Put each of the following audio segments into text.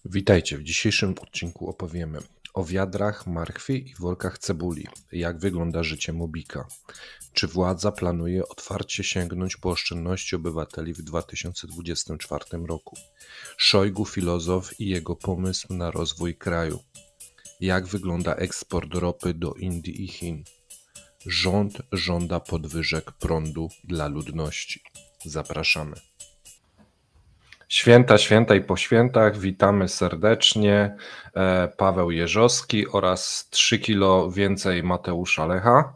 Witajcie, w dzisiejszym odcinku opowiemy o wiadrach marchwi i workach cebuli, jak wygląda życie Mobika, czy władza planuje otwarcie sięgnąć po oszczędności obywateli w 2024 roku, Szojgu filozof i jego pomysł na rozwój kraju, jak wygląda eksport ropy do Indii i Chin, rząd żąda podwyżek prądu dla ludności. Zapraszamy. Święta i po świętach witamy serdecznie. Paweł Jeżowski oraz 3 kilo więcej Mateusza Lecha.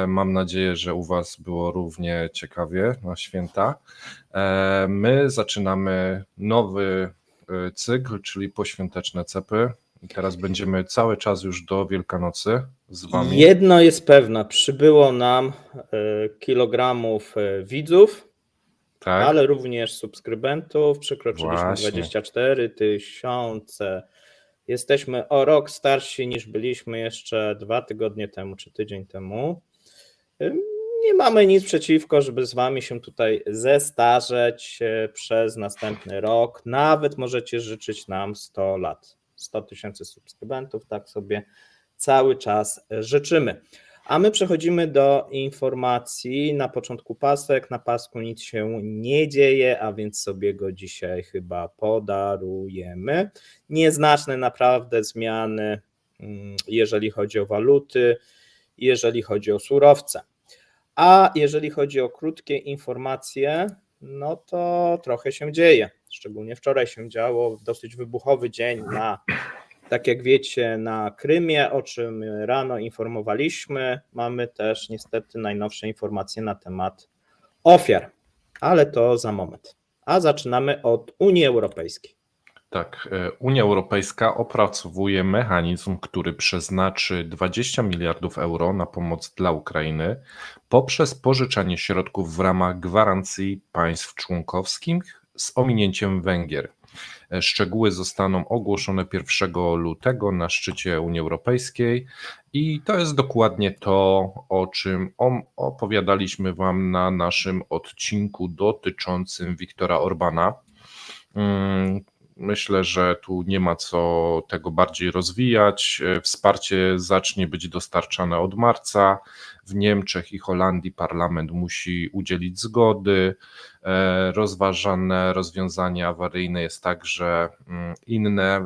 Mam nadzieję, że u Was było równie ciekawie na święta. My zaczynamy nowy cykl, czyli poświąteczne cepy. I teraz będziemy cały czas już do Wielkanocy z Wami. Jedno jest pewne, przybyło nam kilogramów widzów, Tak? ale również subskrybentów. Przekroczyliśmy Właśnie. 24 000. Jesteśmy o rok starsi niż byliśmy jeszcze 2 tygodnie temu czy tydzień temu. Nie mamy nic przeciwko, żeby z Wami się tutaj zestarzeć przez następny rok. Nawet możecie życzyć nam 100 lat. 100 000 subskrybentów, tak sobie cały czas życzymy. A my przechodzimy do informacji. Na początku pasek, na pasku nic się nie dzieje, a więc sobie go dzisiaj chyba podarujemy. Nieznaczne naprawdę zmiany, jeżeli chodzi o waluty, jeżeli chodzi o surowce. A jeżeli chodzi o krótkie informacje, no to trochę się dzieje. Szczególnie wczoraj się działo, dosyć wybuchowy dzień tak jak wiecie, na Krymie, o czym rano informowaliśmy. Mamy też niestety najnowsze informacje na temat ofiar, ale to za moment. A zaczynamy od Unii Europejskiej. Tak, Unia Europejska opracowuje mechanizm, który przeznaczy 20 miliardów euro na pomoc dla Ukrainy poprzez pożyczanie środków w ramach gwarancji państw członkowskich z ominięciem Węgier. Szczegóły zostaną ogłoszone 1 lutego na szczycie Unii Europejskiej i to jest dokładnie to, o czym opowiadaliśmy Wam na naszym odcinku dotyczącym Viktora Orbána. Myślę, że tu nie ma co tego bardziej rozwijać. Wsparcie zacznie być dostarczane od marca. W Niemczech i Holandii parlament musi udzielić zgody. Rozważane rozwiązanie awaryjne jest także inne.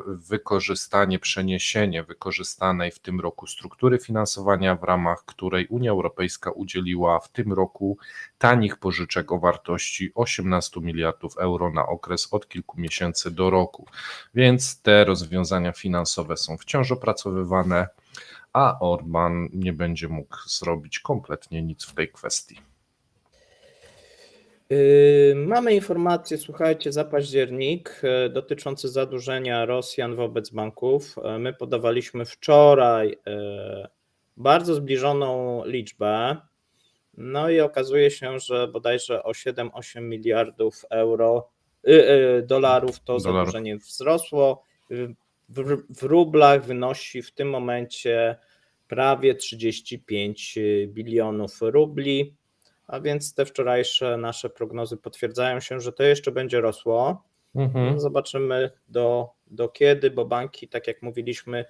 Przeniesienie wykorzystanej w tym roku struktury finansowania, w ramach której Unia Europejska udzieliła w tym roku tanich pożyczek o wartości 18 miliardów euro na okres od kilku miesięcy do roku. Więc te rozwiązania finansowe są wciąż opracowywane, a Orbán nie będzie mógł zrobić kompletnie nic w tej kwestii. Mamy informacje, słuchajcie, za październik dotyczące zadłużenia Rosjan wobec banków. My podawaliśmy wczoraj bardzo zbliżoną liczbę. No i okazuje się, że bodajże o 7-8 miliardów dolarów to zadłużenie wzrosło. W rublach wynosi w tym momencie prawie 35 bilionów rubli, a więc te wczorajsze nasze prognozy potwierdzają się, że to jeszcze będzie rosło. No zobaczymy do kiedy, bo banki, tak jak mówiliśmy,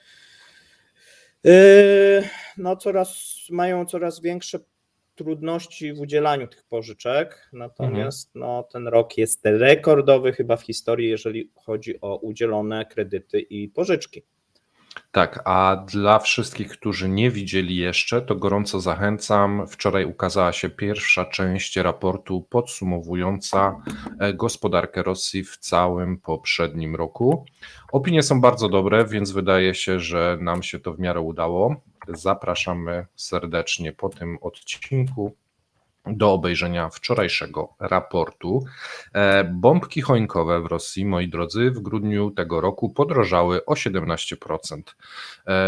mają coraz większe trudności w udzielaniu tych pożyczek, natomiast ten rok jest rekordowy chyba w historii, jeżeli chodzi o udzielone kredyty i pożyczki. Tak, a dla wszystkich, którzy nie widzieli jeszcze, to gorąco zachęcam. Wczoraj ukazała się pierwsza część raportu podsumowująca gospodarkę Rosji w całym poprzednim roku. Opinie są bardzo dobre, więc wydaje się, że nam się to w miarę udało. Zapraszamy serdecznie po tym odcinku do obejrzenia wczorajszego raportu. Bombki choinkowe w Rosji, moi drodzy, w grudniu tego roku podrożały o 17%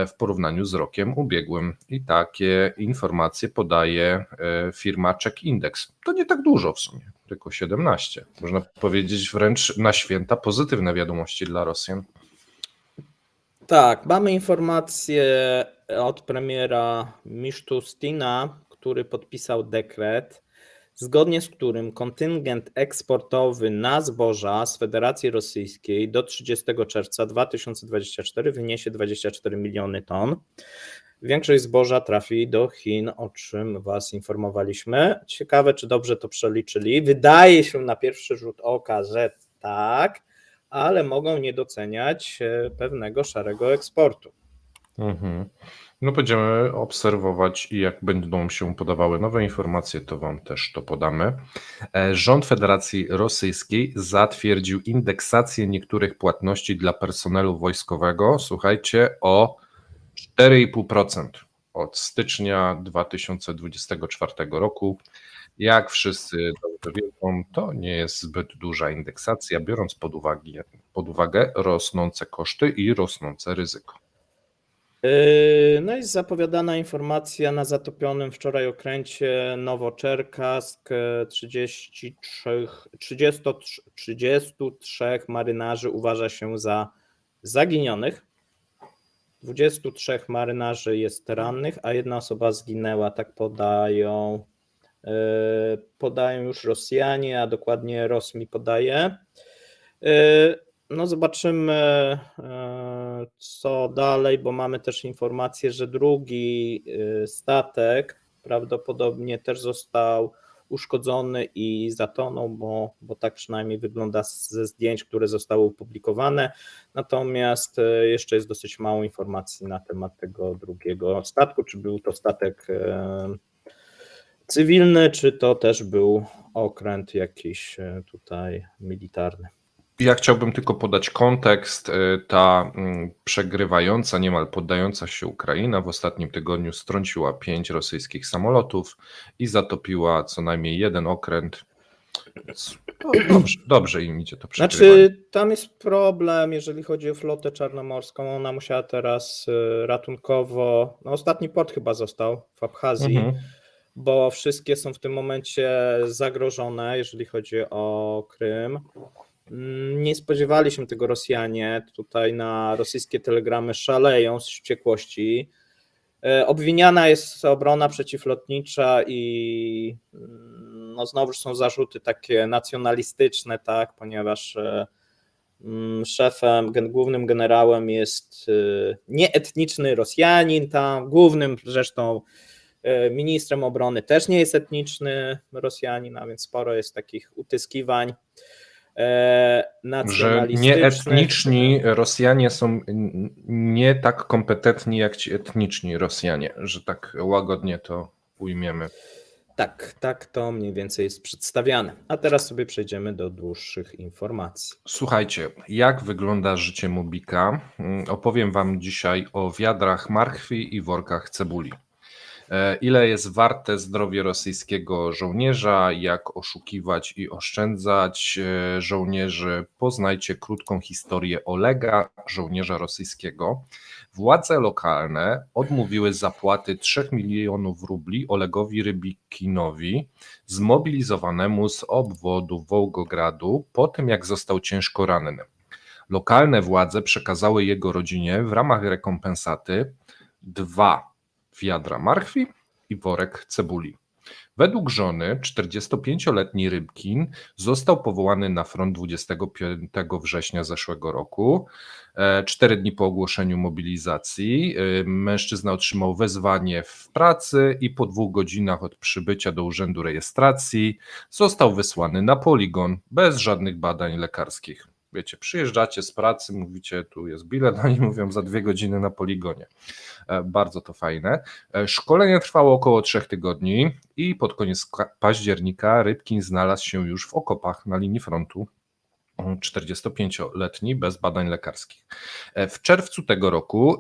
w porównaniu z rokiem ubiegłym. I takie informacje podaje firma Check Index. To nie tak dużo w sumie, tylko 17. Można powiedzieć wręcz na święta pozytywne wiadomości dla Rosjan. Tak, mamy informację od premiera Miszustina, który podpisał dekret zgodnie z którym kontyngent eksportowy na zboża z Federacji Rosyjskiej do 30 czerwca 2024 wyniesie 24 miliony ton. Większość zboża trafi do Chin, o czym Was informowaliśmy. Ciekawe, czy dobrze to przeliczyli. Wydaje się na pierwszy rzut oka, że tak, ale mogą nie doceniać pewnego szarego eksportu. No będziemy obserwować i jak będą się podawały nowe informacje, to Wam też to podamy. Rząd Federacji Rosyjskiej zatwierdził indeksację niektórych płatności dla personelu wojskowego, słuchajcie, o 4,5% od stycznia 2024 roku. Jak wszyscy dobrze wiedzą, to nie jest zbyt duża indeksacja, biorąc pod uwagę rosnące koszty i rosnące ryzyko. No i zapowiadana informacja na zatopionym wczoraj okręcie Nowoczerkask 33 marynarzy uważa się za zaginionych. 23 marynarzy jest rannych, a jedna osoba zginęła, tak podają już Rosjanie, a dokładnie Rosmi podaje. No zobaczymy, co dalej, bo mamy też informację, że drugi statek prawdopodobnie też został uszkodzony i zatonął, bo tak przynajmniej wygląda ze zdjęć, które zostały opublikowane. Natomiast jeszcze jest dosyć mało informacji na temat tego drugiego statku, czy był to statek cywilny, czy to też był okręt jakiś tutaj militarny. Ja chciałbym tylko podać kontekst. Ta przegrywająca, niemal poddająca się Ukraina w ostatnim tygodniu strąciła 5 rosyjskich samolotów i zatopiła co najmniej jeden okręt. Dobrze im idzie to przegrywanie. Znaczy, tam jest problem, jeżeli chodzi o flotę czarnomorską. Ona musiała teraz ratunkowo. No, ostatni port chyba został w Abchazji, bo wszystkie są w tym momencie zagrożone, jeżeli chodzi o Krym. Nie spodziewali się tego Rosjanie. Tutaj na rosyjskie telegramy szaleją z wściekłości. Obwiniana jest obrona przeciwlotnicza i no znowuż są zarzuty takie nacjonalistyczne, tak, ponieważ głównym generałem jest nieetniczny Rosjanin, tam głównym zresztą ministrem obrony też nie jest etniczny Rosjanin, a więc sporo jest takich utyskiwań że nieetniczni Rosjanie są nie tak kompetentni jak ci etniczni Rosjanie, że tak łagodnie to ujmiemy. Tak to mniej więcej jest przedstawiane. A teraz sobie przejdziemy do dłuższych informacji. Słuchajcie, jak wygląda życie Mobika? Opowiem Wam dzisiaj o wiadrach marchwi i workach cebuli. Ile jest warte zdrowie rosyjskiego żołnierza, jak oszukiwać i oszczędzać żołnierzy. Poznajcie krótką historię Olega, żołnierza rosyjskiego. Władze lokalne odmówiły zapłaty 3 milionów rubli Olegowi Rybikinowi, zmobilizowanemu z obwodu Wołgogradu, po tym jak został ciężko ranny. Lokalne władze przekazały jego rodzinie w ramach rekompensaty 2 wiadra marchwi i worek cebuli. Według żony 45-letni Rybkin został powołany na front 25 września zeszłego roku. 4 dni po ogłoszeniu mobilizacji mężczyzna otrzymał wezwanie w pracy i po 2 godzinach od przybycia do urzędu rejestracji został wysłany na poligon bez żadnych badań lekarskich. Wiecie, przyjeżdżacie z pracy, mówicie, tu jest bilet, oni mówią za 2 godziny na poligonie. Bardzo to fajne. Szkolenie trwało około 3 tygodni i pod koniec października Rybkin znalazł się już w okopach na linii frontu. 45-letni bez badań lekarskich. W czerwcu tego roku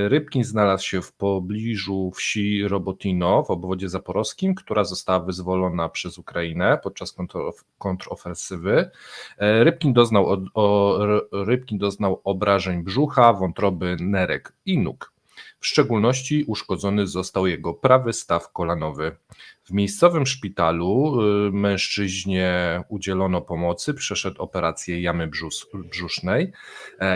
Rybkin znalazł się w pobliżu wsi Robotino w obwodzie zaporowskim, która została wyzwolona przez Ukrainę podczas kontrofensywy. Rybkin doznał obrażeń brzucha, wątroby, nerek i nóg. W szczególności uszkodzony został jego prawy staw kolanowy. W miejscowym szpitalu mężczyźnie udzielono pomocy, przeszedł operację jamy brzusznej,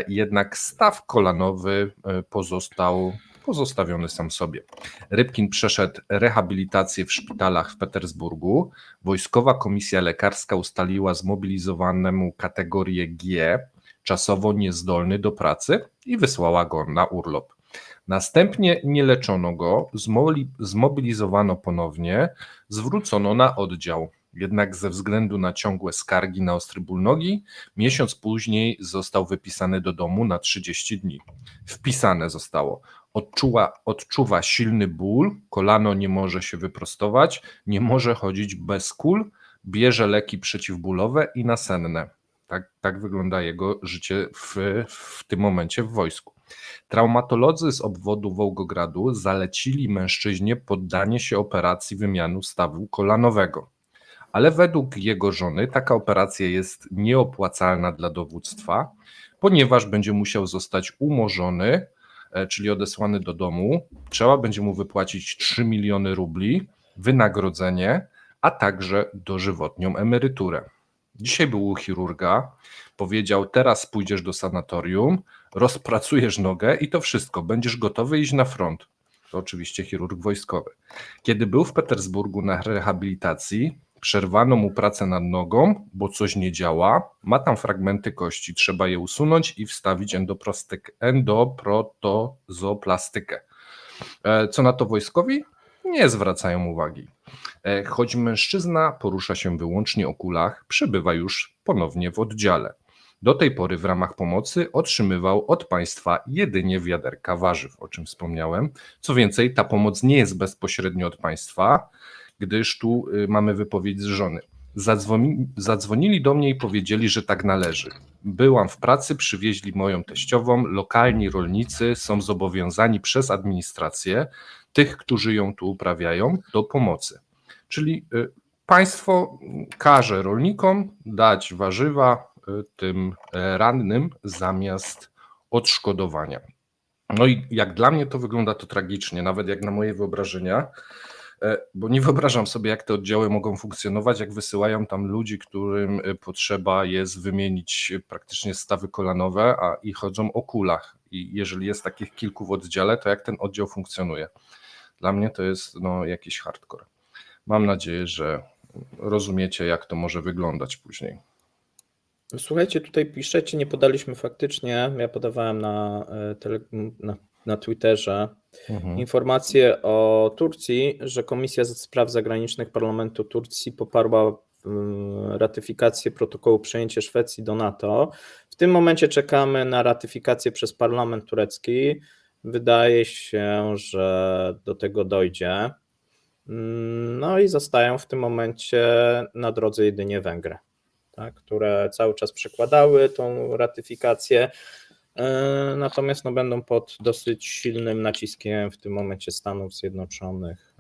jednak staw kolanowy pozostał pozostawiony sam sobie. Rybkin przeszedł rehabilitację w szpitalach w Petersburgu. Wojskowa komisja lekarska ustaliła zmobilizowanemu kategorię G, czasowo niezdolny do pracy, i wysłała go na urlop. Następnie nie leczono go, zmobilizowano ponownie, zwrócono na oddział. Jednak ze względu na ciągłe skargi na ostry ból nogi, miesiąc później został wypisany do domu na 30 dni. Wpisane zostało: odczuwa silny ból, kolano nie może się wyprostować, nie może chodzić bez kól, bierze leki przeciwbólowe i nasenne. Tak wygląda jego życie w tym momencie w wojsku. Traumatolodzy z obwodu Wołgogradu zalecili mężczyźnie poddanie się operacji wymiany stawu kolanowego. Ale według jego żony taka operacja jest nieopłacalna dla dowództwa, ponieważ będzie musiał zostać umorzony, czyli odesłany do domu. Trzeba będzie mu wypłacić 3 miliony rubli, wynagrodzenie, a także dożywotnią emeryturę. Dzisiaj był u chirurga, powiedział: teraz pójdziesz do sanatorium, rozpracujesz nogę i to wszystko, będziesz gotowy iść na front. To oczywiście chirurg wojskowy. Kiedy był w Petersburgu na rehabilitacji, przerwano mu pracę nad nogą, bo coś nie działa, ma tam fragmenty kości, trzeba je usunąć i wstawić endoprotozoplastykę. Co na to wojskowi? Nie zwracają uwagi. Choć mężczyzna porusza się wyłącznie o kulach, przebywa już ponownie w oddziale. Do tej pory w ramach pomocy otrzymywał od państwa jedynie wiaderka warzyw, o czym wspomniałem. Co więcej, ta pomoc nie jest bezpośrednio od państwa, gdyż tu mamy wypowiedź z żony. Zadzwonili do mnie i powiedzieli, że tak należy. Byłam w pracy, przywieźli moją teściową, lokalni rolnicy są zobowiązani przez administrację, tych, którzy ją tu uprawiają, do pomocy. Czyli państwo każe rolnikom dać warzywa tym rannym zamiast odszkodowania. No i jak dla mnie to wygląda to tragicznie, nawet jak na moje wyobrażenia, bo nie wyobrażam sobie, jak te oddziały mogą funkcjonować, jak wysyłają tam ludzi, którym potrzeba jest wymienić praktycznie stawy kolanowe, i chodzą o kulach. I jeżeli jest takich kilku w oddziale, to jak ten oddział funkcjonuje? Dla mnie to jest jakiś hardcore. Mam nadzieję, że rozumiecie, jak to może wyglądać później. Słuchajcie, tutaj piszecie, nie podaliśmy faktycznie, ja podawałem na Twitterze informację o Turcji, że Komisja Spraw Zagranicznych Parlamentu Turcji poparła ratyfikację protokołu przyjęcia Szwecji do NATO. W tym momencie czekamy na ratyfikację przez parlament turecki. Wydaje się, że do tego dojdzie. No i zostają w tym momencie na drodze jedynie Węgry, tak, które cały czas przekładały tą ratyfikację, natomiast będą pod dosyć silnym naciskiem w tym momencie Stanów Zjednoczonych,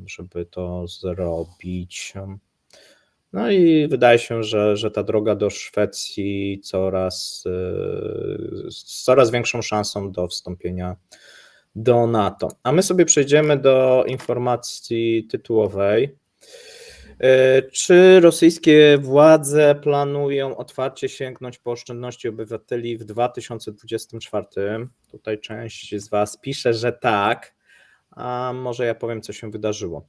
żeby to zrobić. No i wydaje się, że ta droga do Szwecji z coraz większą szansą do wstąpienia do NATO. A my sobie przejdziemy do informacji tytułowej. Czy rosyjskie władze planują otwarcie sięgnąć po oszczędności obywateli w 2024? Tutaj część z Was pisze, że tak, a może ja powiem, co się wydarzyło.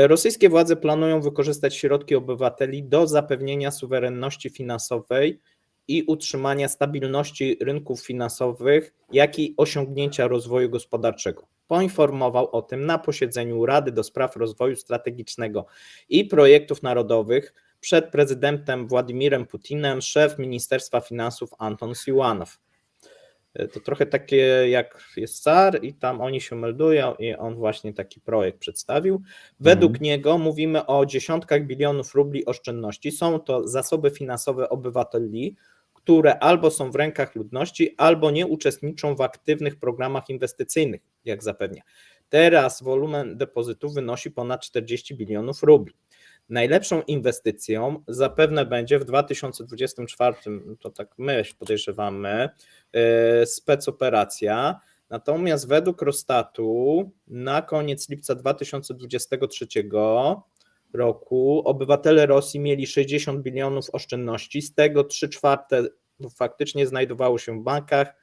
Rosyjskie władze planują wykorzystać środki obywateli do zapewnienia suwerenności finansowej i utrzymania stabilności rynków finansowych, jak i osiągnięcia rozwoju gospodarczego. Poinformował o tym na posiedzeniu Rady do Spraw Rozwoju Strategicznego i Projektów Narodowych przed prezydentem Władimirem Putinem szef Ministerstwa Finansów Anton Siłanow. To trochę takie jak jest car i tam oni się meldują i on właśnie taki projekt przedstawił. Według niego mówimy o dziesiątkach bilionów rubli oszczędności. Są to zasoby finansowe obywateli, które albo są w rękach ludności, albo nie uczestniczą w aktywnych programach inwestycyjnych, jak zapewnia. Teraz wolumen depozytów wynosi ponad 40 bilionów rubli. Najlepszą inwestycją zapewne będzie w 2024, to tak my podejrzewamy, specoperacja. Natomiast według Росстату na koniec lipca 2023 roku obywatele Rosji mieli 60 bilionów oszczędności, z tego 3/4 faktycznie znajdowało się w bankach,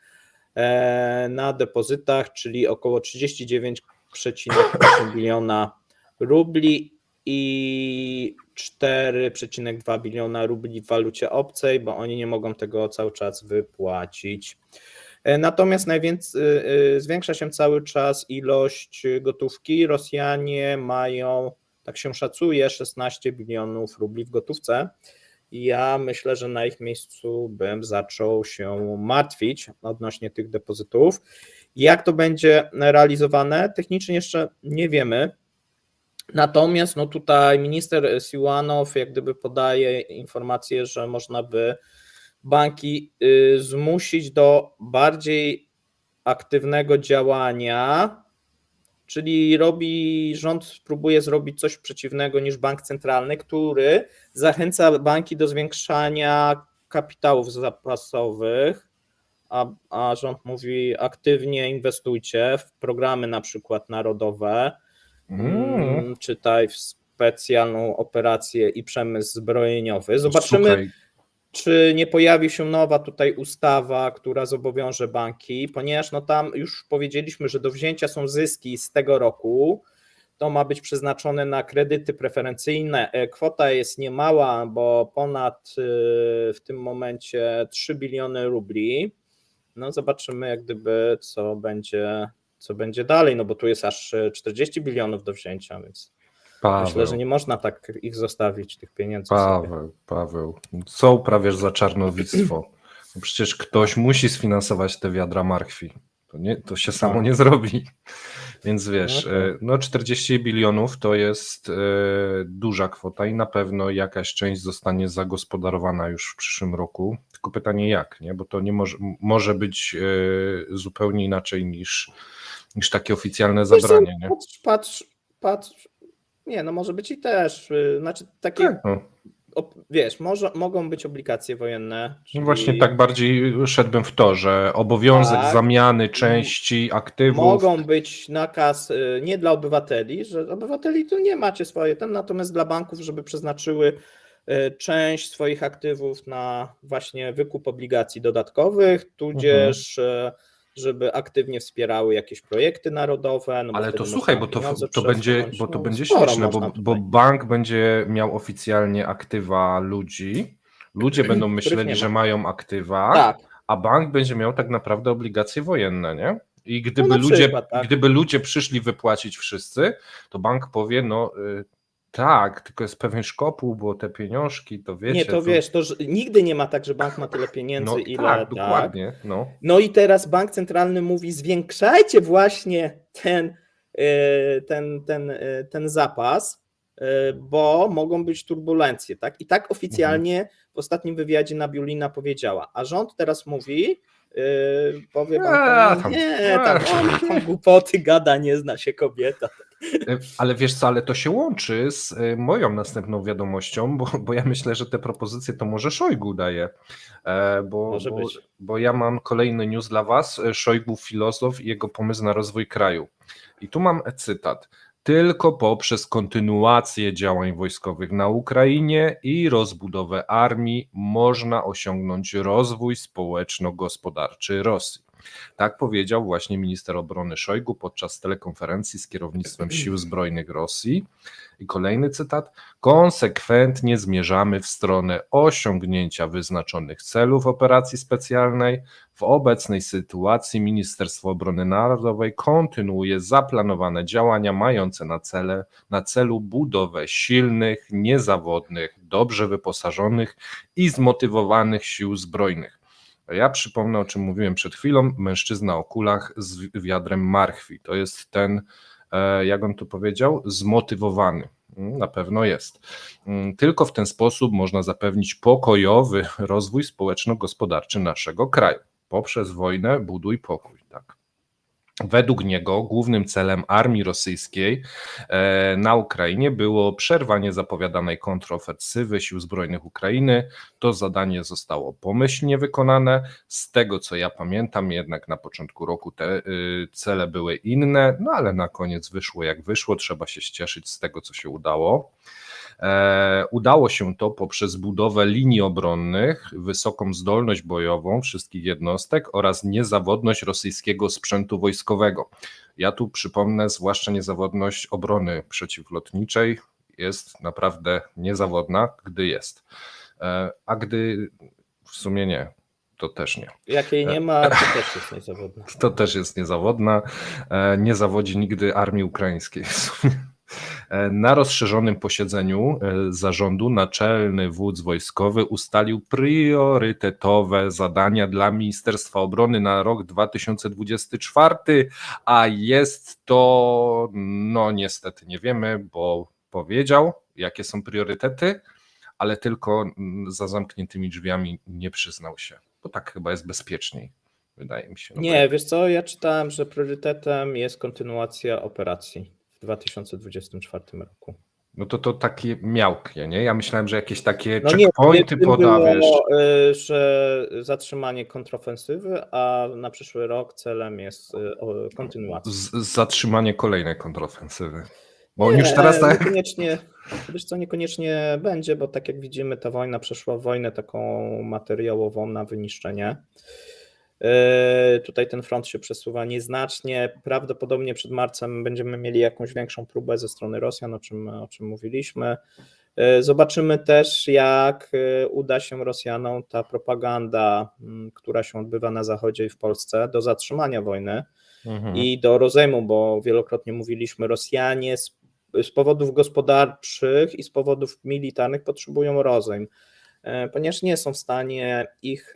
na depozytach, czyli około 39,8 biliona rubli i 4,2 biliona rubli w walucie obcej, bo oni nie mogą tego cały czas wypłacić. Natomiast zwiększa się cały czas ilość gotówki. Rosjanie mają, tak się szacuje, 16 bilionów rubli w gotówce. Ja myślę, że na ich miejscu bym zaczął się martwić odnośnie tych depozytów. Jak to będzie realizowane? Technicznie jeszcze nie wiemy. Natomiast no tutaj minister Siłanow jak gdyby podaje informację, że można by banki zmusić do bardziej aktywnego działania, czyli rząd próbuje zrobić coś przeciwnego niż bank centralny, który zachęca banki do zwiększania kapitałów zapasowych, a rząd mówi aktywnie inwestujcie w programy na przykład narodowe, czytaj w specjalną operację i przemysł zbrojeniowy. Zobaczymy, Słuchaj, czy nie pojawi się nowa tutaj ustawa, która zobowiąże banki, ponieważ no tam już powiedzieliśmy, że do wzięcia są zyski z tego roku, to ma być przeznaczone na kredyty preferencyjne. Kwota jest niemała, bo ponad w tym momencie 3 biliony rubli. No zobaczymy jak gdyby co będzie dalej, no bo tu jest aż 40 bilionów do wzięcia, więc myślę, że nie można tak ich zostawić, tych pieniędzy sobie. Paweł, co uprawiasz za czarnowictwo? No przecież ktoś musi sfinansować te wiadra marchwi. To się samo nie zrobi. Więc wiesz, no 40 bilionów to jest duża kwota i na pewno jakaś część zostanie zagospodarowana już w przyszłym roku. Tylko pytanie jak, nie? Bo to nie może być zupełnie inaczej niż takie oficjalne zabranie. Nie? Patrz. Nie, no może być i też, znaczy takie, Tak, no. Wiesz, mogą być obligacje wojenne. Czyli... Właśnie tak bardziej szedłbym w to, że obowiązek zamiany części aktywów. Mogą być nakaz nie dla obywateli, że obywateli tu nie macie swoje, natomiast dla banków, żeby przeznaczyły część swoich aktywów na właśnie wykup obligacji dodatkowych, tudzież żeby aktywnie wspierały jakieś projekty narodowe. No ale to słuchaj, bo to będzie śmieszne, bo bank będzie miał oficjalnie aktywa ludzi, ludzie będą myśleli, że mają aktywa, tak. A bank będzie miał tak naprawdę obligacje wojenne, nie? I gdyby ludzie przyszli wypłacić wszyscy, to bank powie, tak, tylko jest pewien szkopuł, bo te pieniążki, to wiecie... Nie, to wiesz, to nigdy nie ma tak, że bank ma tyle pieniędzy, ile... Tak, dokładnie. No i teraz bank centralny mówi, zwiększajcie właśnie ten zapas, bo mogą być turbulencje, tak? I tak oficjalnie w ostatnim wywiadzie Nabiulina powiedziała, a rząd teraz mówi, powie bankom, tam głupoty gada, nie zna się kobieta. Ale wiesz co, ale to się łączy z moją następną wiadomością, bo ja myślę, że te propozycje to może Szojgu daje, bo ja mam kolejny news dla was, Szojgu filozof i jego pomysł na rozwój kraju. I tu mam cytat. Tylko poprzez kontynuację działań wojskowych na Ukrainie i rozbudowę armii można osiągnąć rozwój społeczno-gospodarczy Rosji. Tak powiedział właśnie minister obrony Szojgu podczas telekonferencji z kierownictwem Sił Zbrojnych Rosji. I kolejny cytat. Konsekwentnie zmierzamy w stronę osiągnięcia wyznaczonych celów operacji specjalnej. W obecnej sytuacji Ministerstwo Obrony Narodowej kontynuuje zaplanowane działania mające na celu budowę silnych, niezawodnych, dobrze wyposażonych i zmotywowanych sił zbrojnych. Ja przypomnę, o czym mówiłem przed chwilą, mężczyzna o kulach z wiadrem marchwi. To jest ten, jak on to powiedział, zmotywowany. Na pewno jest. Tylko w ten sposób można zapewnić pokojowy rozwój społeczno-gospodarczy naszego kraju. Poprzez wojnę buduj pokój, tak. Według niego głównym celem armii rosyjskiej na Ukrainie było przerwanie zapowiadanej kontrofensywy sił zbrojnych Ukrainy. To zadanie zostało pomyślnie wykonane. Z tego co ja pamiętam, jednak na początku roku te cele były inne, ale na koniec wyszło jak wyszło. Trzeba się cieszyć z tego, co się udało. Udało się to poprzez budowę linii obronnych, wysoką zdolność bojową wszystkich jednostek oraz niezawodność rosyjskiego sprzętu wojskowego. Ja tu przypomnę, zwłaszcza niezawodność obrony przeciwlotniczej jest naprawdę niezawodna, gdy jest. A gdy w sumie nie, to też nie. Jak jej nie ma, to też jest niezawodna. To też jest niezawodna. Nie zawodzi nigdy armii ukraińskiej. Na rozszerzonym posiedzeniu zarządu naczelny wódz wojskowy ustalił priorytetowe zadania dla Ministerstwa Obrony na rok 2024, a jest to, no niestety nie wiemy, bo powiedział, jakie są priorytety, ale tylko za zamkniętymi drzwiami nie przyznał się, bo tak chyba jest bezpieczniej, wydaje mi się. No Nie, wiesz co, ja czytałem, że priorytetem jest kontynuacja operacji w 2024 roku. No to takie miałkie, nie? Ja myślałem, że jakieś takie No nie, checkpointy poda, wiesz. że zatrzymanie kontrofensywy, a na przyszły rok celem jest kontynuacja. Zatrzymanie kolejnej kontrofensywy. Bo oni już teraz tak. Niekoniecznie, wiesz co, niekoniecznie będzie, bo tak jak widzimy, ta wojna przeszła wojnę taką materiałową na wyniszczenie. Tutaj ten front się przesuwa nieznacznie. Prawdopodobnie przed marcem będziemy mieli jakąś większą próbę ze strony Rosjan, o czym mówiliśmy. Zobaczymy też, jak uda się Rosjanom ta propaganda, która się odbywa na Zachodzie i w Polsce, do zatrzymania wojny i do rozejmu, bo wielokrotnie mówiliśmy, Rosjanie z powodów gospodarczych i z powodów militarnych potrzebują rozejm, ponieważ nie są w stanie ich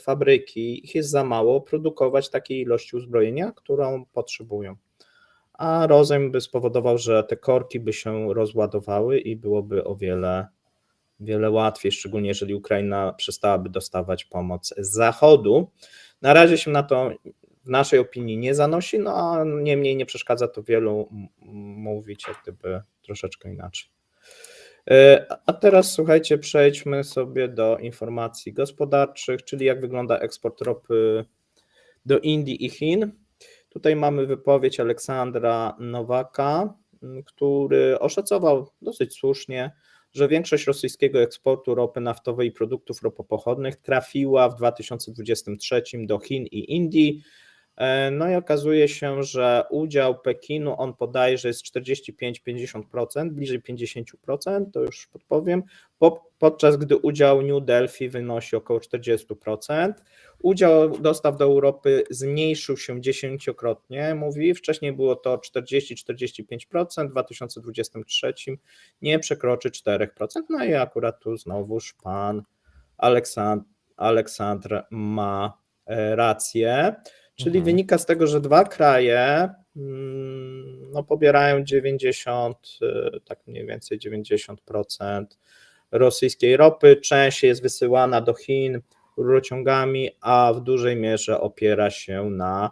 fabryki, ich jest za mało, produkować takiej ilości uzbrojenia, którą potrzebują. A rozejm by spowodował, że te korki by się rozładowały i byłoby o wiele łatwiej, szczególnie jeżeli Ukraina przestałaby dostawać pomoc z Zachodu. Na razie się na to w naszej opinii nie zanosi, no a niemniej nie przeszkadza to wielu mówić jak gdyby troszeczkę inaczej. A teraz słuchajcie, przejdźmy sobie do informacji gospodarczych, czyli jak wygląda eksport ropy do Indii i Chin. Tutaj mamy wypowiedź Aleksandra Nowaka, który oszacował dosyć słusznie, że większość rosyjskiego eksportu ropy naftowej i produktów ropopochodnych trafiła w 2023 do Chin i Indii. No i okazuje się, że udział Pekinu, on podaje, że jest 45-50%, bliżej 50%, to już podpowiem, podczas gdy udział New Delhi wynosi około 40%. Udział dostaw do Europy zmniejszył się 10-krotnie, mówi, wcześniej było to 40-45%, w 2023 nie przekroczy 4%, no i akurat tu znowuż pan Aleksandr ma rację. Czyli wynika z tego, że dwa kraje pobierają 90, tak mniej więcej 90% rosyjskiej ropy. Część jest wysyłana do Chin rurociągami, a w dużej mierze opiera się na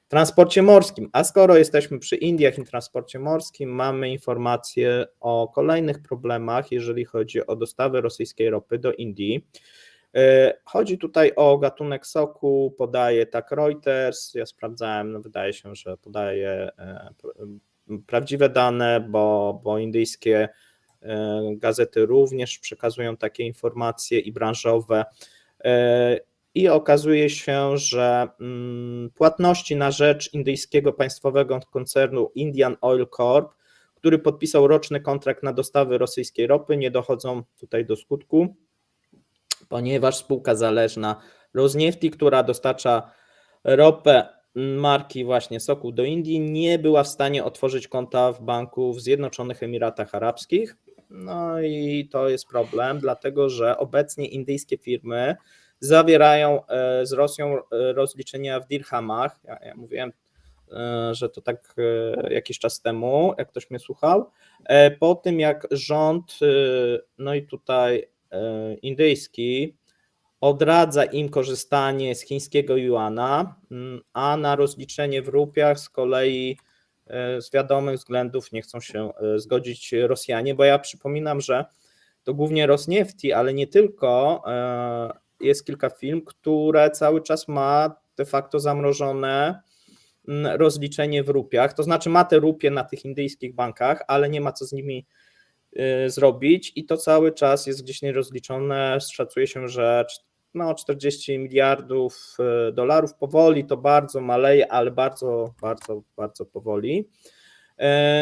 transporcie morskim. A skoro jesteśmy przy Indiach i transporcie morskim, mamy informacje o kolejnych problemach, jeżeli chodzi o dostawę rosyjskiej ropy do Indii. Chodzi tutaj o gatunek soku, podaje tak Reuters, ja sprawdzałem, no wydaje się, że podaje prawdziwe dane, bo indyjskie gazety również przekazują takie informacje i branżowe i okazuje się, że płatności na rzecz indyjskiego państwowego koncernu Indian Oil Corp, który podpisał roczny kontrakt na dostawy rosyjskiej ropy, nie dochodzą tutaj do skutku, ponieważ spółka zależna Rosnefti, która dostarcza ropę marki właśnie Sokół do Indii, nie była w stanie otworzyć konta w banku w Zjednoczonych Emiratach Arabskich. No i to jest problem, dlatego że obecnie indyjskie firmy zawierają z Rosją rozliczenia w dirhamach. Ja mówiłem, że to tak jakiś czas temu, jak ktoś mnie słuchał. Po tym jak rząd, no i tutaj indyjski odradza im korzystanie z chińskiego juana, a na rozliczenie w rupiach z kolei z wiadomych względów nie chcą się zgodzić Rosjanie, bo ja przypominam, że to głównie Rosnefti, ale nie tylko, jest kilka firm, które cały czas ma de facto zamrożone rozliczenie w rupiach, to znaczy ma te rupie na tych indyjskich bankach, ale nie ma co z nimi zrobić i to cały czas jest gdzieś nierozliczone. Szacuje się, że 40 miliardów dolarów powoli to bardzo maleje, ale bardzo, bardzo, bardzo powoli.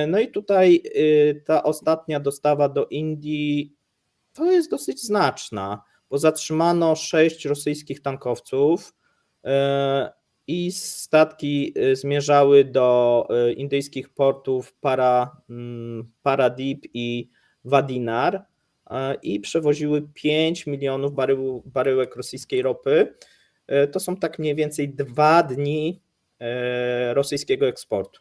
No i tutaj ta ostatnia dostawa do Indii to jest dosyć znaczna, bo zatrzymano 6 rosyjskich tankowców i statki zmierzały do indyjskich portów Paradip i Vadinar i przewoziły 5 milionów baryłek rosyjskiej ropy. To są tak mniej więcej 2 dni rosyjskiego eksportu,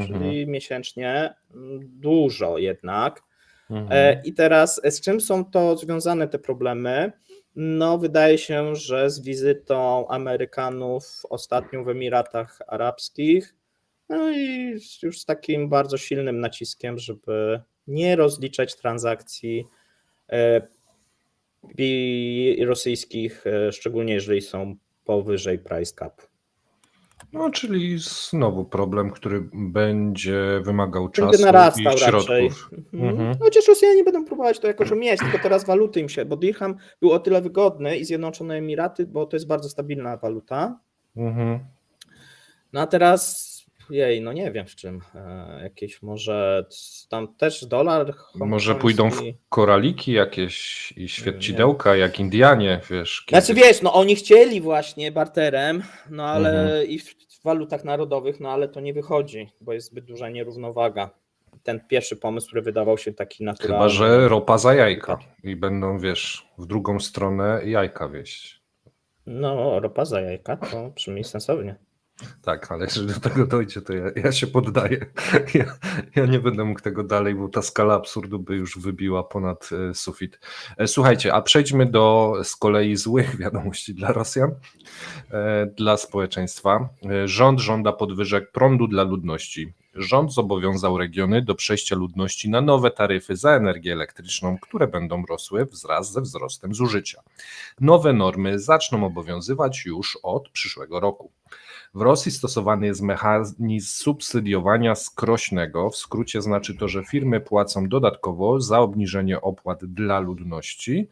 czyli miesięcznie dużo jednak. I teraz z czym są to związane te problemy? No wydaje się, że z wizytą Amerykanów ostatnio w Emiratach Arabskich, no i już z takim bardzo silnym naciskiem, żeby nie rozliczać transakcji rosyjskich, szczególnie jeżeli są powyżej price capu. No, czyli znowu problem, który będzie wymagał Będzie czasu narastał i raczej. środków. Mhm. Chociaż Rosjanie będą próbować to jakoś mieć, tylko teraz waluty im się, bo dirham był o tyle wygodny i Zjednoczone Emiraty, bo to jest bardzo stabilna waluta. Mhm. No a teraz, no nie wiem w czym, jakieś może tam też dolar Może pójdą w hongkoński. koraliki jakieś i świecidełka, jak Indianie, wiesz. Znaczy wiesz, no oni chcieli właśnie barterem, no ale Mhm. i w walutach narodowych, no ale to nie wychodzi, bo jest zbyt duża nierównowaga. Ten pierwszy pomysł, który wydawał się taki naturalny. Chyba że ropa za jajka i będą, wiesz, w drugą stronę jajka wieść. No, ropa za jajka to brzmi sensownie. Tak, ale jeżeli do tego dojdzie, to ja się poddaję. Ja nie będę mógł tego dalej, bo ta skala absurdu by już wybiła ponad sufit. Słuchajcie, a przejdźmy do z kolei złych wiadomości dla Rosjan, dla społeczeństwa. Rząd żąda podwyżek prądu dla ludności. Rząd zobowiązał regiony do przejścia ludności na nowe taryfy za energię elektryczną, które będą rosły wraz ze wzrostem zużycia. Nowe normy zaczną obowiązywać już od przyszłego roku. W Rosji stosowany jest mechanizm subsydiowania skrośnego. W skrócie znaczy to, że firmy płacą dodatkowo za obniżenie opłat dla ludności.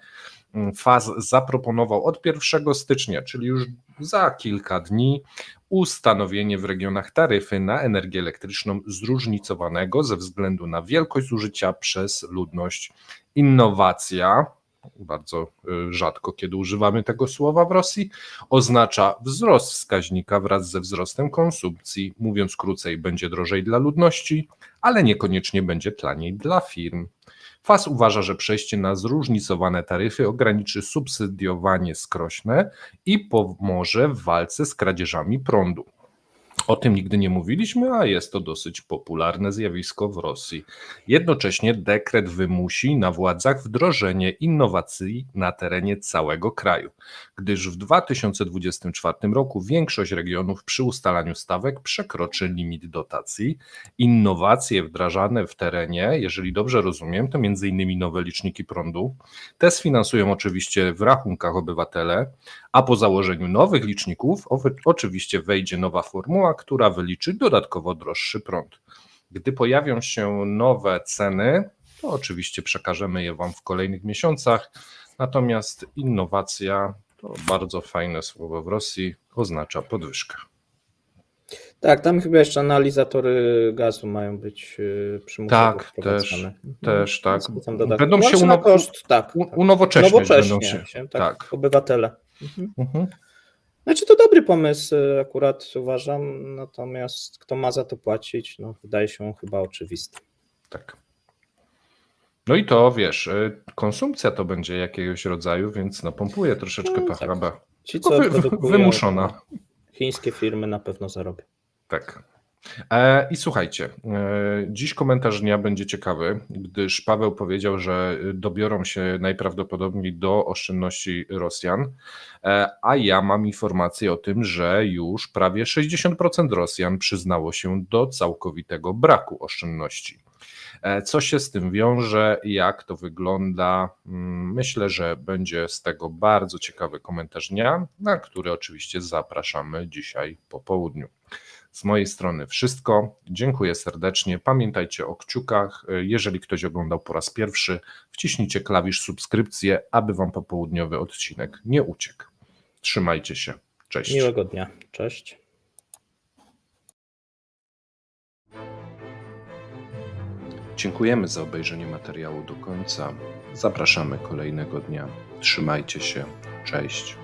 FAS zaproponował od 1 stycznia, czyli już za kilka dni, ustanowienie w regionach taryfy na energię elektryczną zróżnicowanego ze względu na wielkość zużycia przez ludność. Innowacja, bardzo rzadko kiedy używamy tego słowa w Rosji, oznacza wzrost wskaźnika wraz ze wzrostem konsumpcji. Mówiąc krócej, będzie drożej dla ludności, ale niekoniecznie będzie taniej dla firm. FAS uważa, że przejście na zróżnicowane taryfy ograniczy subsydiowanie skrośne i pomoże w walce z kradzieżami prądu. O tym nigdy nie mówiliśmy, a jest to dosyć popularne zjawisko w Rosji. Jednocześnie dekret wymusi na władzach wdrożenie innowacji na terenie całego kraju, gdyż w 2024 roku większość regionów przy ustalaniu stawek przekroczy limit dotacji. Innowacje wdrażane w terenie, jeżeli dobrze rozumiem, to m.in. nowe liczniki prądu. Te sfinansują oczywiście w rachunkach obywatele, a po założeniu nowych liczników oczywiście wejdzie nowa formuła, która wyliczy dodatkowo droższy prąd. Gdy pojawią się nowe ceny, to oczywiście przekażemy je Wam w kolejnych miesiącach, natomiast innowacja, to bardzo fajne słowo w Rosji, oznacza podwyżkę. Tak, tam chyba jeszcze analizatory gazu mają być przymusowo Tak, wprowadzane. też tak. Będą się na koszt, tak, unowocześniać. Będą się, tak, obywatele. Mhm. Znaczy to dobry pomysł akurat uważam, natomiast kto ma za to płacić, no wydaje się chyba oczywiste. Tak. No i to wiesz, konsumpcja to będzie jakiegoś rodzaju, więc napompuje troszeczkę PHB. Tak. Ci, co wymuszona. Chińskie firmy na pewno zarobią. Tak. I słuchajcie, dziś komentarz dnia będzie ciekawy, gdyż Paweł powiedział, że dobiorą się najprawdopodobniej do oszczędności Rosjan, a ja mam informację o tym, że już prawie 60% Rosjan przyznało się do całkowitego braku oszczędności. Co się z tym wiąże, jak to wygląda? Myślę, że będzie z tego bardzo ciekawy komentarz dnia, na który oczywiście zapraszamy dzisiaj po południu. Z mojej strony wszystko. Dziękuję serdecznie. Pamiętajcie o kciukach. Jeżeli ktoś oglądał po raz pierwszy, wciśnijcie klawisz subskrypcję, aby Wam popołudniowy odcinek nie uciekł. Trzymajcie się. Cześć. Miłego dnia. Cześć. Dziękujemy za obejrzenie materiału do końca. Zapraszamy kolejnego dnia. Trzymajcie się. Cześć.